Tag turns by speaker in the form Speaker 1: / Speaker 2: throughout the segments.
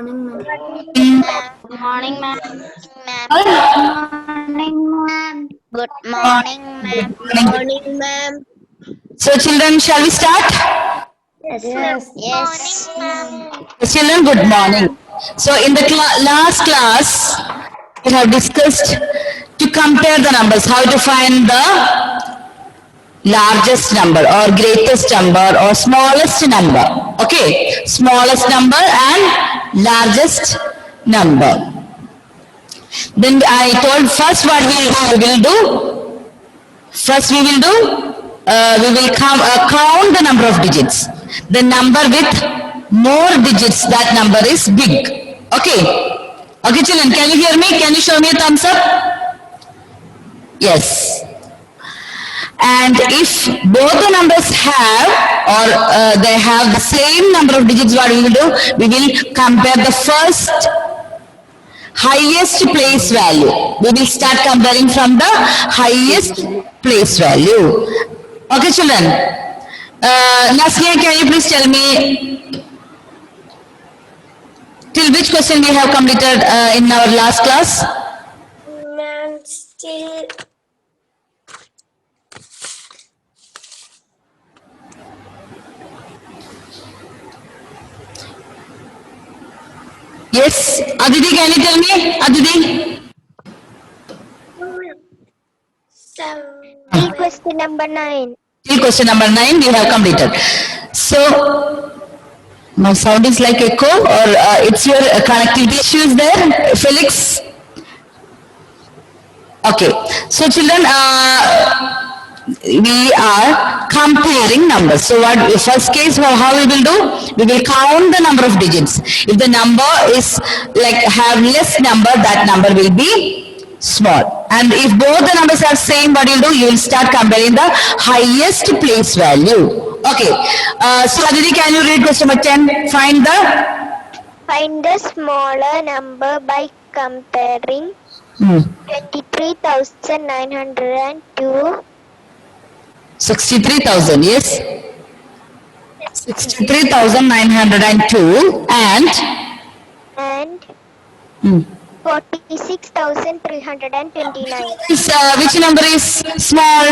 Speaker 1: Good morning, ma'am. Good morning, ma'am.
Speaker 2: Morning, ma'am.
Speaker 3: So children, shall we start?
Speaker 1: Yes, ma'am.
Speaker 3: Children, good morning. So in the last class, we have discussed to compare the numbers, how to find the largest number or greatest number or smallest number. Okay, smallest number and largest number. Then I told first what we will do. First we will do, we will count the number of digits. The number with more digits, that number is big. Okay. Okay children, can you hear me? Can you show me a thumbs up? Yes. And if both the numbers have or they have the same number of digits, what we will do? We will compare the first highest place value. We will start comparing from the highest place value. Okay children. Nasya, can you please tell me till which question we have completed in our last class?
Speaker 2: Ma'am, still
Speaker 3: Yes, Aditi, can you tell me? Aditi?
Speaker 2: till question number 9.
Speaker 3: Till question number 9 we have completed. So, my sound is like echo or it's your connectivity issues there, Felix? Okay, so children, we are comparing numbers. So what first case, how we will do? We will count the number of digits. If the number is like have less number, that number will be small. And if both the numbers are same, what you will do? You will start comparing the highest place value. Okay. So Aditi, can you read question number 10? Find
Speaker 2: the smaller number by comparing 23,902.
Speaker 3: 63,000, yes. 63,902 and
Speaker 2: 46,329.
Speaker 3: Which number is small?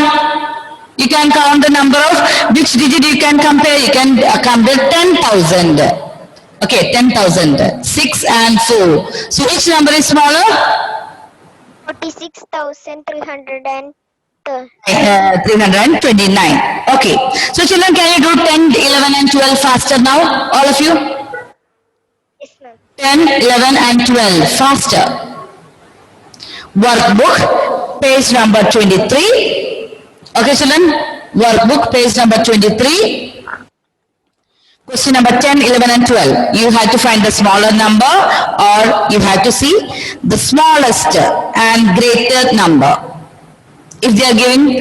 Speaker 3: You can count the number of which digit you can compare. You can compare 10,000. Okay, 10,000. 6 and 4. So which number is smaller?
Speaker 2: 46,329.
Speaker 3: 329. Okay. So children, can you do 10, 11 and 12 faster now? All of you?
Speaker 2: Yes, ma'am.
Speaker 3: 10, 11 and 12 faster. Workbook, page number 23. Okay children, workbook, page number 23. Question number 10, 11 and 12. You have to find the smaller number or you have to see the smallest and greater number. If they are giving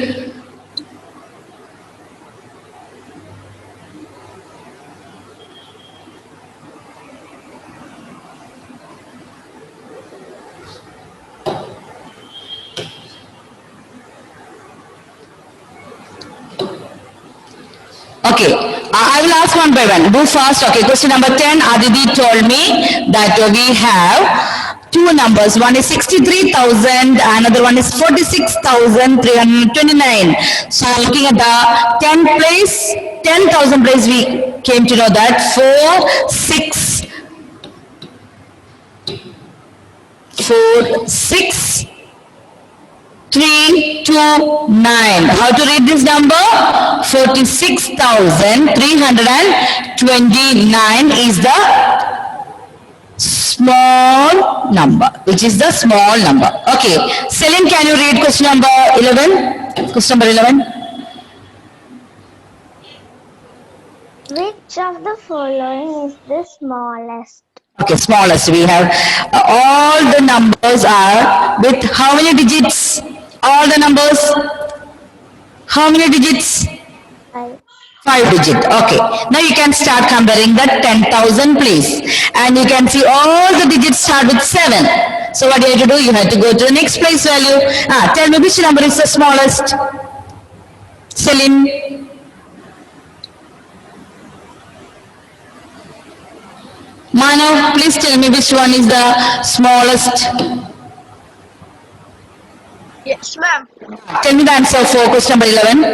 Speaker 3: okay, I will ask one by one. Do fast. Okay, question number 10. Aditi told me that we have two numbers. One is 63,000, another one is 46,329. So looking at the 10 place, 10,000 place, we came to know that 4,6,329. How to read this number? 46,329 is the small number. Which is the small number. Okay. Celine, can you read question number 11? Question number 11.
Speaker 2: Which of the following is the smallest?
Speaker 3: Okay, smallest. We have all the numbers are with how many digits? All the numbers. How many digits? 5 digit. Okay. Now you can start comparing the 10,000 please. And you can see all the digits start with 7. So what you have to do? You have to go to the next place value. Tell me which number is the smallest? Celine. Manav, please tell me which one is the smallest.
Speaker 2: Yes, ma'am.
Speaker 3: Tell me the answer for question number 11.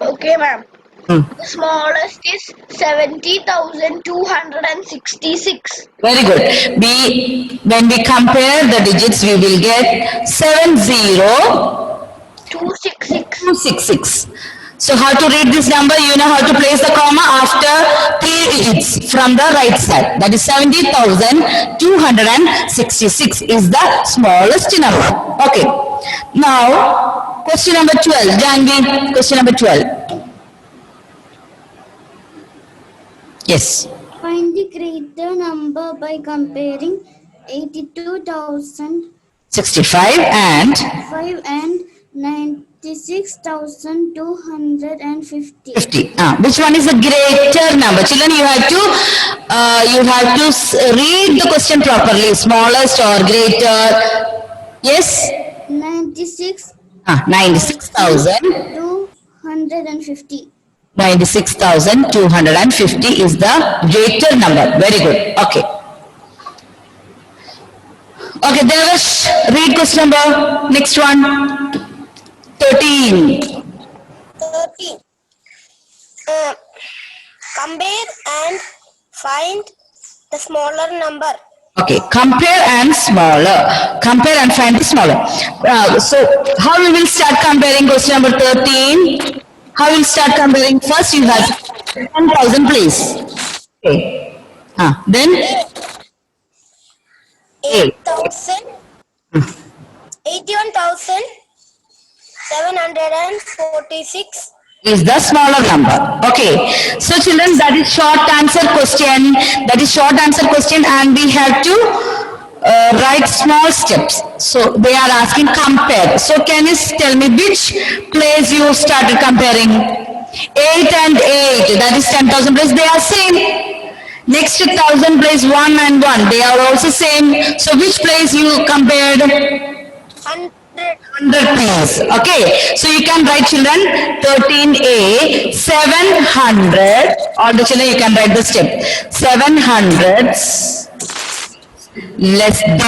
Speaker 2: Okay, ma'am.
Speaker 3: Hmm.
Speaker 2: The smallest is 70,266.
Speaker 3: Very good. When we compare the digits, we will get 70266.
Speaker 2: 266.
Speaker 3: So how to read this number? You know how to place the comma after 3 digits from the right side. That is 70,266 is the smallest number. Okay. Now, question number 12. Janvi, question number 12. Yes.
Speaker 4: Find the greater number by comparing 82,005
Speaker 3: 65 and
Speaker 4: and 96,250.
Speaker 3: 50. Which one is the greater number? Children, you have to read the question properly. Smallest or greater? Yes. 96,000.
Speaker 4: 96,250.
Speaker 3: 96,250 is the greater number. Very good. Okay. Okay, Devesh, read question number. Next one. 13.
Speaker 2: 13. Compare and find the smaller number.
Speaker 3: Okay, compare and smaller. Compare and find the smaller. So, how we will start comparing question number 13? How we will start comparing? First, you have 10,000 please. Okay. Then
Speaker 2: 8,000. 81,746.
Speaker 3: is the smaller number. Okay. So children, that is short answer question. That is short answer question and we have to write small steps. So they are asking compare. So can you tell me which place you started comparing? 8 and 8. That is 10,000 place. They are same. Next 1,000 place 1 and 1. They are also same. So which place you compared?
Speaker 2: 100.
Speaker 3: 100 place. Okay. So you can write children 13A 700. All the children you can write the step. 700 less than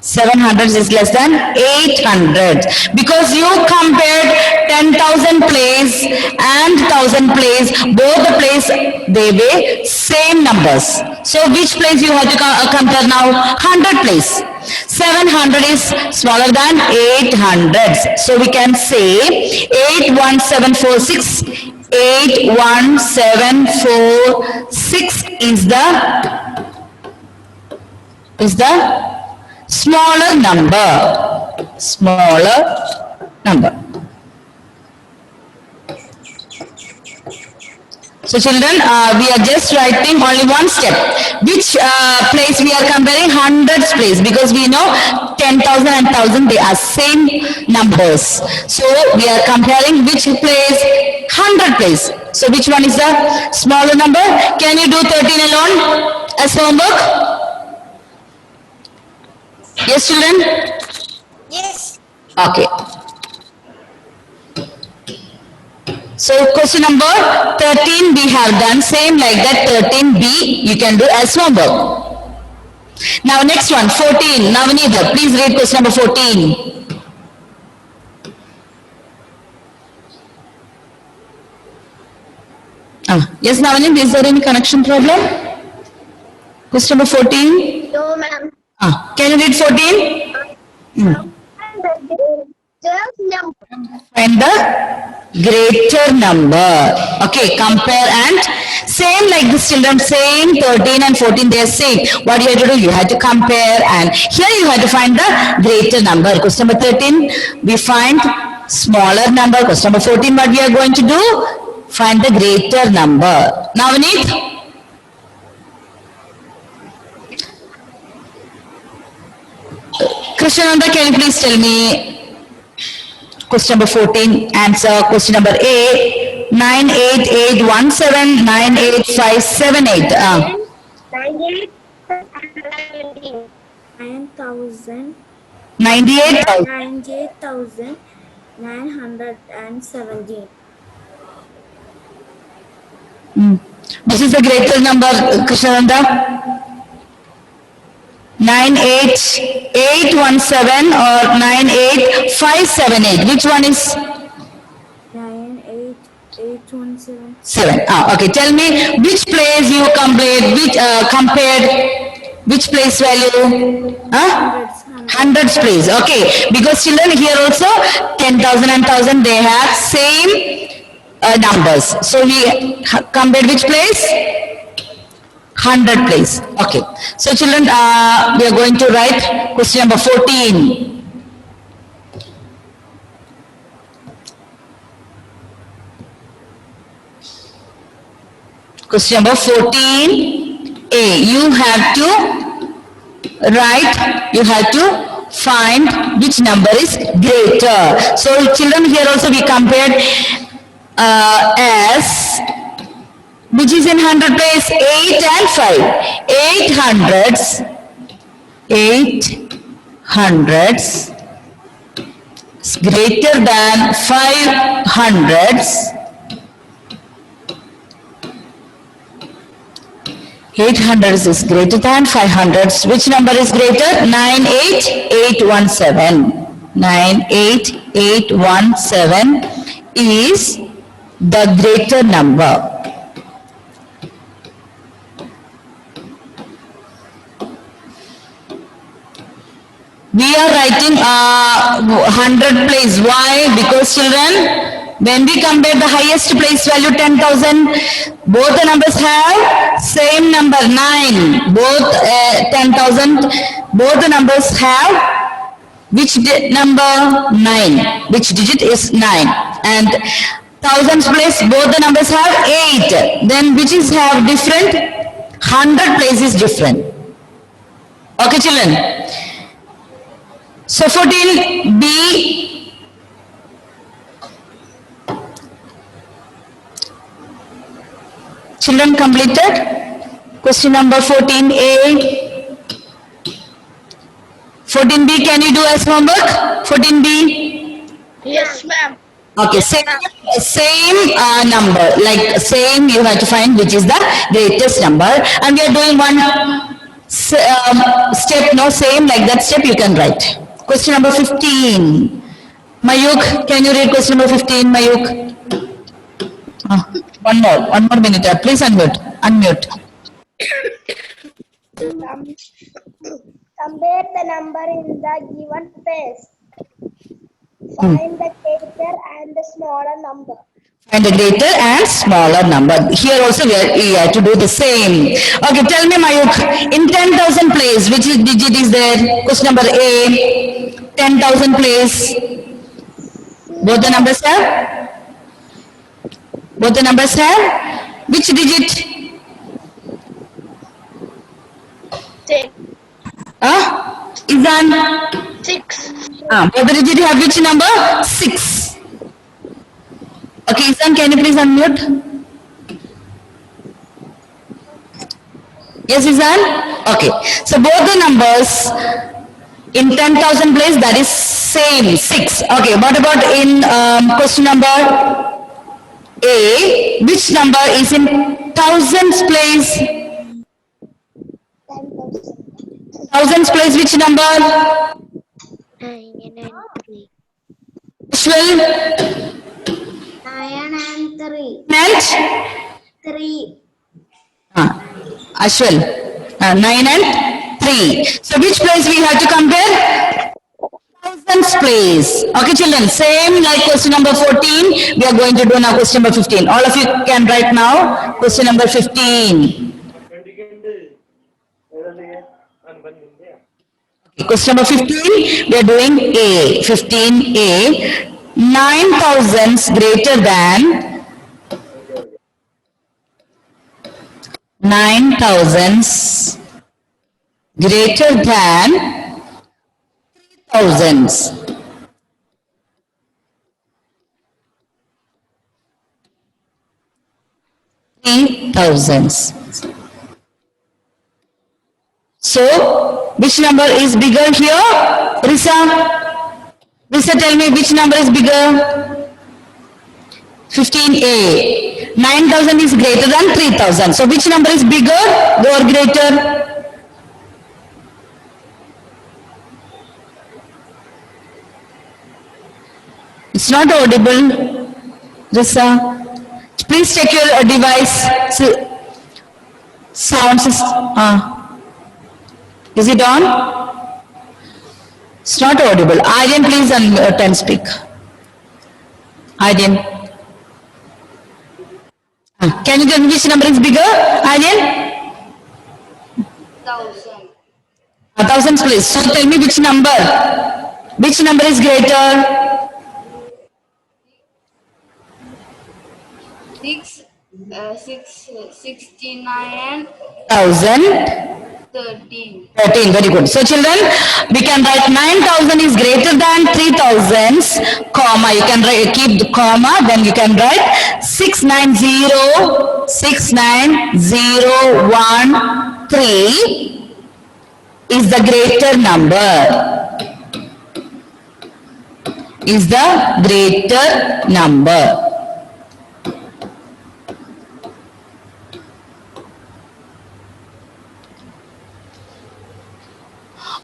Speaker 3: 700 is less than 800 because you compared 10,000 place and 1,000 place, both the place they were same numbers. So which place you have to compare now? 100 place. 700 is smaller than 800. So we can say 81746. 81746 is the smaller number. Smaller number. So children, we are just writing only one step. Which place we are comparing? Hundreds place, because we know 10,000 and 1,000 they are same numbers. So we are comparing which place? 100 place. So which one is the smaller number? Can you do 13 alone as homework? Yes, children?
Speaker 2: Yes.
Speaker 3: Okay. So question number 13 we have done same like that. 13B you can do as homework. Now next one 14. Navneet, please read question number 14. Yes, Navneet, is there any connection problem? Question number 14.
Speaker 2: No, ma'am.
Speaker 3: Can you read 14? Find the greater number. Okay, compare and same like this children, same 13 and 14 they are same. What you have to do? You have to compare and here you have to find the greater number. Question number 13 we find smaller number. Question number 14 what we are going to do? Find the greater number. Navneet? Krishananda, can you please tell me question number 14, answer question number A, 98817 98578.
Speaker 4: 9,000
Speaker 3: 98,000.
Speaker 4: 98,917.
Speaker 3: Which is the greater number, Krishnananda? 98817 or 98578? Which one is?
Speaker 4: 98817.
Speaker 3: 7. Okay. Tell me which place you compared which place value? Hundreds place. Okay. Because children here also 10,000 and 1,000 they have same numbers. So we compared which place? 100 place. Okay. So children, we are going to write question number 14. Question number 14A. You have to find which number is greater. So children, here also we compared as, which is in 100 place, 8 and 5. 800s is greater than 500s. 800s is greater than 500s. Which number is greater? 98817. 98817 is the greater number. We are writing 100 place. Why? Because children, when we compare the highest place value 10,000, both the numbers have same number 9. Both 10,000, both the numbers have which number? 9. Which digit is 9? And thousands place, both the numbers have 8. Then which is have different? 100 place is different. Okay, children. So 14B. Children completed? Question number 14A. 14B, can you do as homework? 14B?
Speaker 2: Yes, ma'am.
Speaker 3: Okay, same number, like same you have to find which is the greatest number, and we are doing one step, no same like that step you can write. Question number 15. Mayuk, can you read question number 15, Mayuk? One more minute, please unmute.
Speaker 2: Compare the number in the given place. Find the greater and the smaller number.
Speaker 3: And the greater and smaller number. Here also we have to do the same. Okay, tell me Mayuk, in 10,000 place, which digit is there? Question number A. 10,000 place. Both the numbers have? Both the numbers have? Which digit?
Speaker 2: 6.
Speaker 3: Izan?
Speaker 2: 6.
Speaker 3: Both the digit have which number? 6. Okay, Izan, can you please unmute? Yes, Izan? Okay. So both the numbers in 10,000 place, that is same, 6. Okay, what about in question number A? Which number is in thousands place?
Speaker 2: 10,000.
Speaker 3: Thousands place, which number?
Speaker 1: 9 and 3.
Speaker 3: Ashwal?
Speaker 4: 9 and 3.
Speaker 3: And?
Speaker 4: 3.
Speaker 3: Ashwal? 9 and 3. So which place we have to compare? Thousands place. Okay, children, same like question number 14. We are going to do now question number 15. All of you can write now question number 15. Okay, question number 15, we are doing A. 15A. 9,000s greater than 9,000s greater than 3,000s. So, which number is bigger here? Risa, tell me which number is bigger? 15A. 9,000 is greater than 3,000. So which number is bigger or greater? It's not audible. Risa, please check your device. Sound system. Is it on? It's not audible. Aryan, please unmute and speak. Aryan. Can you tell me which number is bigger? Aryan?
Speaker 1: 1,000.
Speaker 3: 1,000, please. So tell me which number? Which number is greater?
Speaker 1: 69
Speaker 3: 1,000.
Speaker 1: 13.
Speaker 3: 13, very good. So children, we can write 9,000 is greater than 3,000, comma, you can write, keep the comma, then you can write 690,69013 is the greater number. Is the greater number.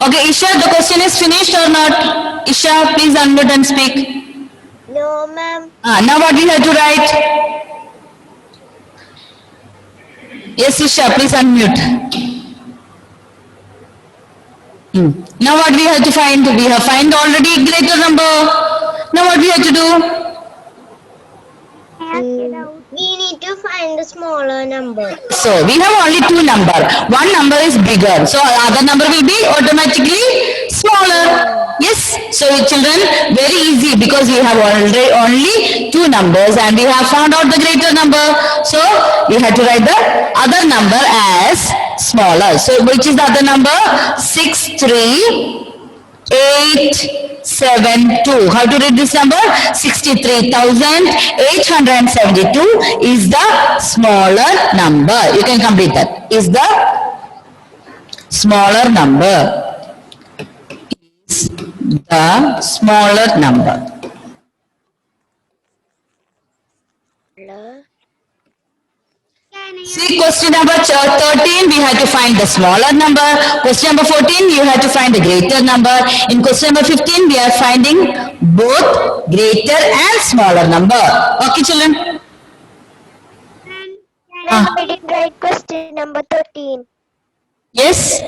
Speaker 3: Okay, Isha, the question is finished or not? Isha, please unmute and speak.
Speaker 2: No, ma'am.
Speaker 3: Now what we have to write? Yes, Isha, please unmute. Now what we have to find? We have find already greater number. Now what we have to do?
Speaker 2: We need to find the smaller number.
Speaker 3: So we have only two number. One number is bigger. So other number will be automatically smaller. Yes. So children, very easy because we have already only two numbers and we have found out the greater number. So we have to write the other number as smaller. So which is the other number? 63872. How to read this number? 63,872 is the smaller number. You can complete that. Is the smaller number. Is the smaller number. See, question number 13, we have to find the smaller number. Question number 14, you have to find the greater number. In question number 15, we are finding both greater and smaller number. Okay, children?
Speaker 2: I didn't write question number 13.
Speaker 3: Yes?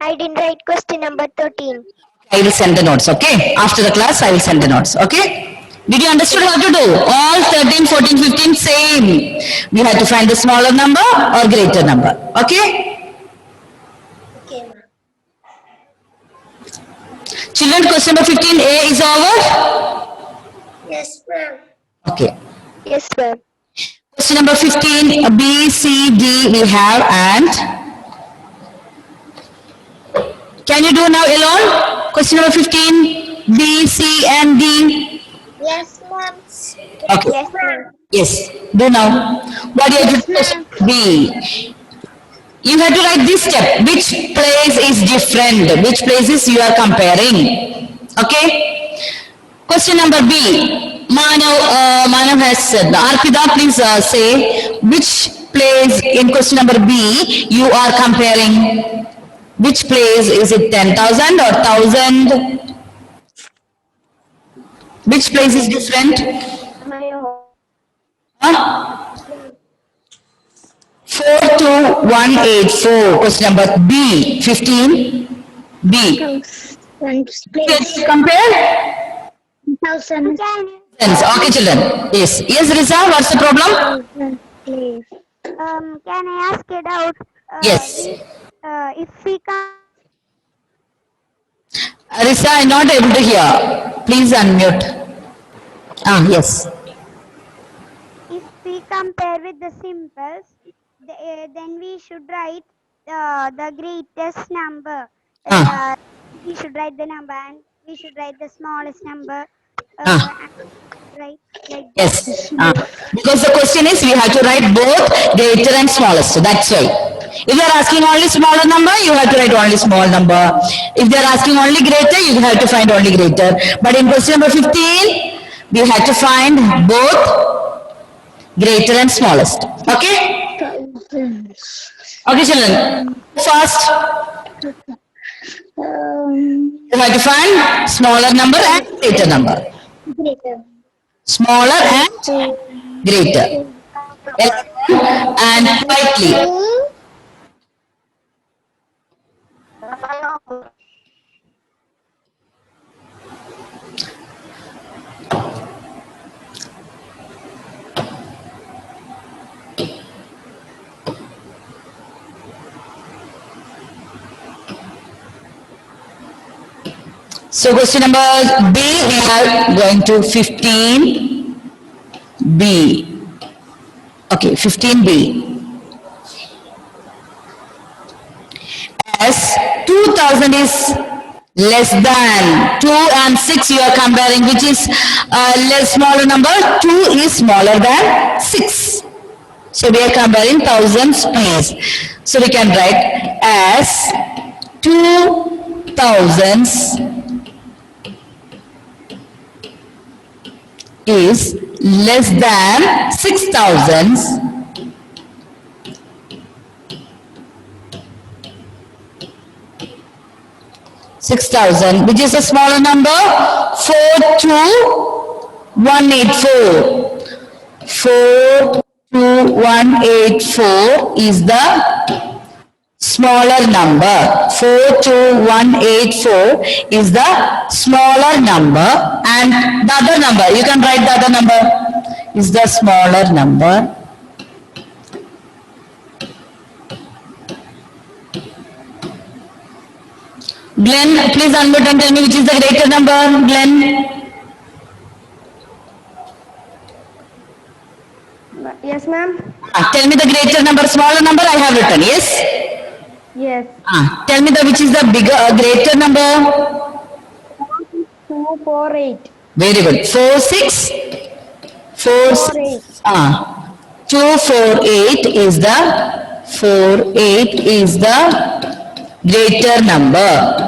Speaker 2: I didn't write question number 13.
Speaker 3: I will send the notes, okay? After the class, I will send the notes, okay? Did you understood how to do? All 13, 14, 15, same. We have to find the smaller number or greater number, okay?
Speaker 2: Okay, ma'am.
Speaker 3: Children, question number 15A is over?
Speaker 2: Yes, ma'am.
Speaker 3: Okay.
Speaker 2: Yes, ma'am.
Speaker 3: Question number 15, B, C, D we have and can you do now alone? Question number 15, B, C and D.
Speaker 2: Yes, ma'am.
Speaker 3: Okay.
Speaker 2: Yes, ma'am.
Speaker 3: Yes, do now. What do you have to do? B. You have to write this step. Which place is different? Which places you are comparing? Okay. Question number B. Manav has said. Arpita, please say which place in question number B you are comparing. Which place is it? 10,000 or 1,000? Which place is different? Huh? 42184. Question number B. 15. B. Compare.
Speaker 2: 1,000.
Speaker 3: Okay, children. Yes. Yes, Riza, what's the problem?
Speaker 2: Please. Can I ask it out?
Speaker 3: Yes.
Speaker 2: If we can.
Speaker 3: Riza, I'm not able to hear. Please unmute. Yes.
Speaker 2: If we compare with the simples, then we should write the greatest number. We should write the number and we should write the smallest number. Right? Like
Speaker 3: Yes. Because the question is we have to write both greater and smallest. So that's why. If they are asking only smaller number, you have to write only small number. If they are asking only greater, you have to find only greater. But in question number 15, we have to find both Greater and smallest. Okay?
Speaker 4: Thousands.
Speaker 3: Okay, children. First, you have to find smaller number and greater number.
Speaker 4: Greater.
Speaker 3: Smaller and greater. And quietly. So question number B, we are going to 15B. Okay, 15B. As 2000 is less than 2 and 6 you are comparing, which is less smaller number. 2 is smaller than 6. So we are comparing thousands place. So we can write as 2000s is less than 6000s. Which is a smaller number. 42184. 42184 is the smaller number. 42184 is the smaller number, and the other number, you can write the other number, is the smaller number. Glenn, please unmute and tell me which is the greater number, Glenn.
Speaker 5: Yes, ma'am.
Speaker 3: Tell me the greater number, smaller number, I have written, yes?
Speaker 5: Yes.
Speaker 3: Tell me which is the bigger, greater number.
Speaker 5: 248.
Speaker 3: Very good. 248 is the greater number.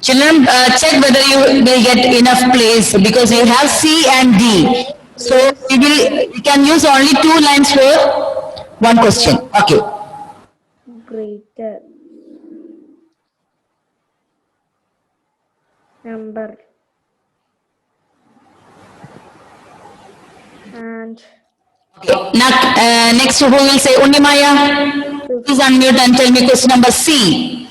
Speaker 3: Children, check whether you will get enough place, because you have C and D. So we can use only 2 lines for one question. Okay.
Speaker 5: Greater number and
Speaker 3: Now, next who will say? Unnimaya, please unmute and tell me question number C.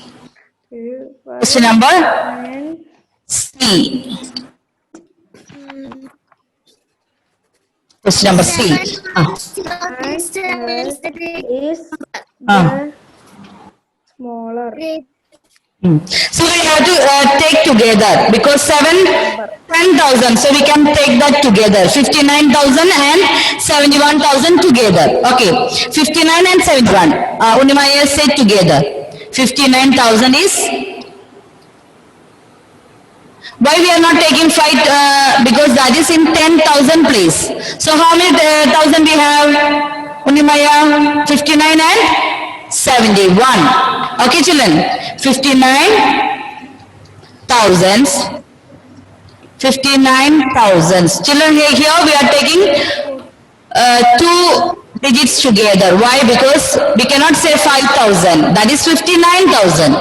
Speaker 3: Question number
Speaker 5: and
Speaker 3: C. Question number C.
Speaker 5: is
Speaker 3: Ah.
Speaker 5: the smaller.
Speaker 3: So we have to take together, because 10,000. So we can take that together. 59,000 and 71,000 together. Okay. 59 and 71. Unnimaya said together. 59,000 is. Why we are not taking 5? Because that is in 10,000 place. So how many thousand we have? Unnimaya, 59 and 71. Okay, children. 59,000. 59,000. Children, here we are taking 2 digits together. Why? Because we cannot say 5,000. That is 59,000.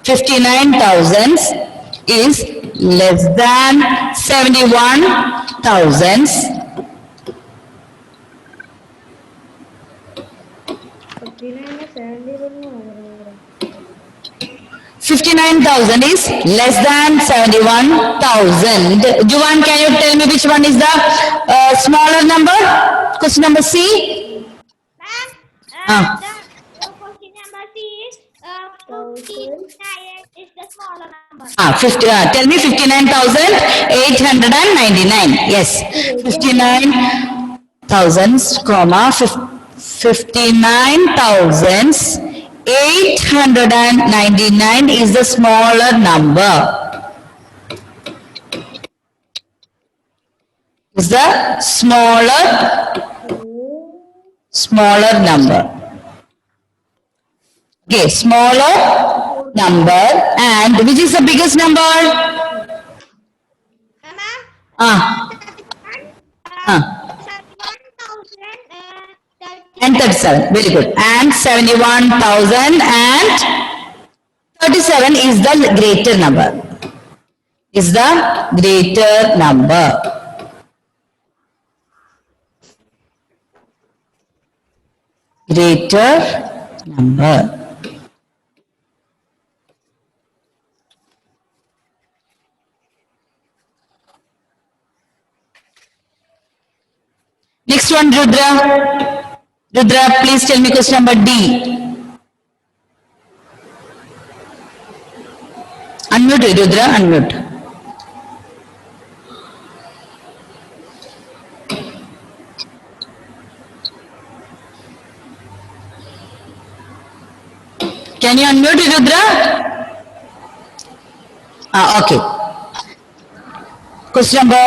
Speaker 3: 59,000 is less than 71,000. 59,000 is less than 71,000. Juwan, can you tell me which one is the smaller number? Question number C.
Speaker 2: Ma'am, the question number C is 59 is the smaller number.
Speaker 3: Tell me 59,899. Yes, 59,000, 59,899 is the smaller number. Is the smaller number. Okay, smaller number, and which is the biggest number?
Speaker 2: Ma'am,
Speaker 3: Ah, ah.
Speaker 2: 71,000
Speaker 3: And 37. Very good. And 71,037 is the greater number. Is the greater number. Greater number. Next one, Rudra. Rudra, please tell me question number D. Unmute, Rudra, unmute. Can you unmute, Rudra? Okay. Question number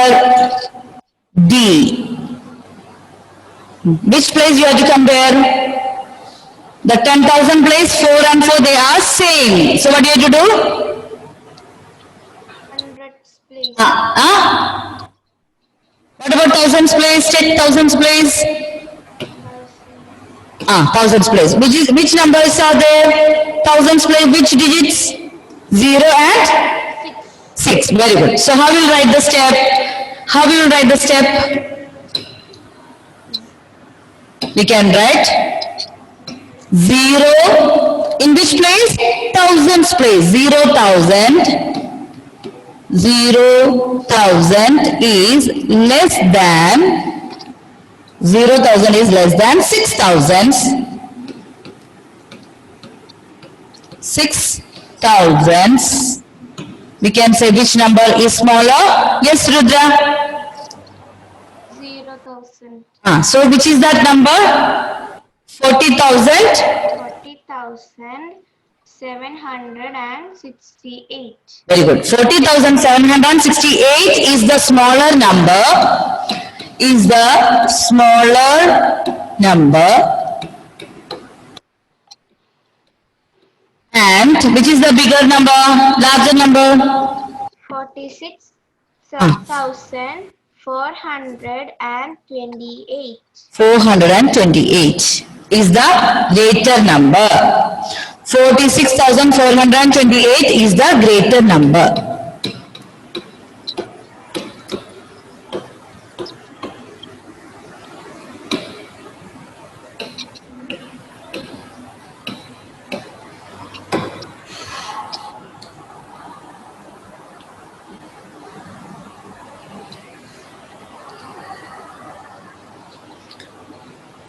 Speaker 3: D. Which place you have to compare? The 10,000 place, 4 and 4, they are same. So what do you have to do?
Speaker 1: 100's place.
Speaker 3: What about thousands place? Take thousands place. Thousands place. Which numbers are there? Thousands place, which digits? 0 and 6. Very good. So how will you write the step? How will you write the step? We can write 0 in which place? Thousands place. 0,000. 0,000 is less than 0,000 is less than 6,000. 6,000. We can say which number is smaller? Yes, Rudra.
Speaker 1: 0,000.
Speaker 3: So which is that number? 40,000.
Speaker 1: 40,768.
Speaker 3: Very good. 40,768 is the smaller number. Is the smaller number. And which is the bigger number? Larger number?
Speaker 1: 46,428.
Speaker 3: 428 is the greater number. 46,428 is the greater number.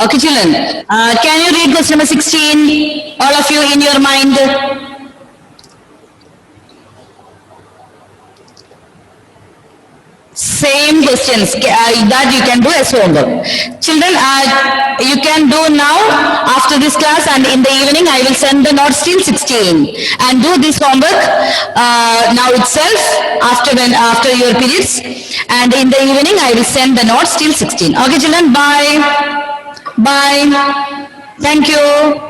Speaker 3: Okay, children, can you read question number 16? All of you in your mind. Same questions that you can do as homework. Children, you can do now after this class, and in the evening I will send the notes till 16 and do this homework now itself after your periods, and in the evening I will send the notes till 16. Okay, children, bye. Bye. Thank you.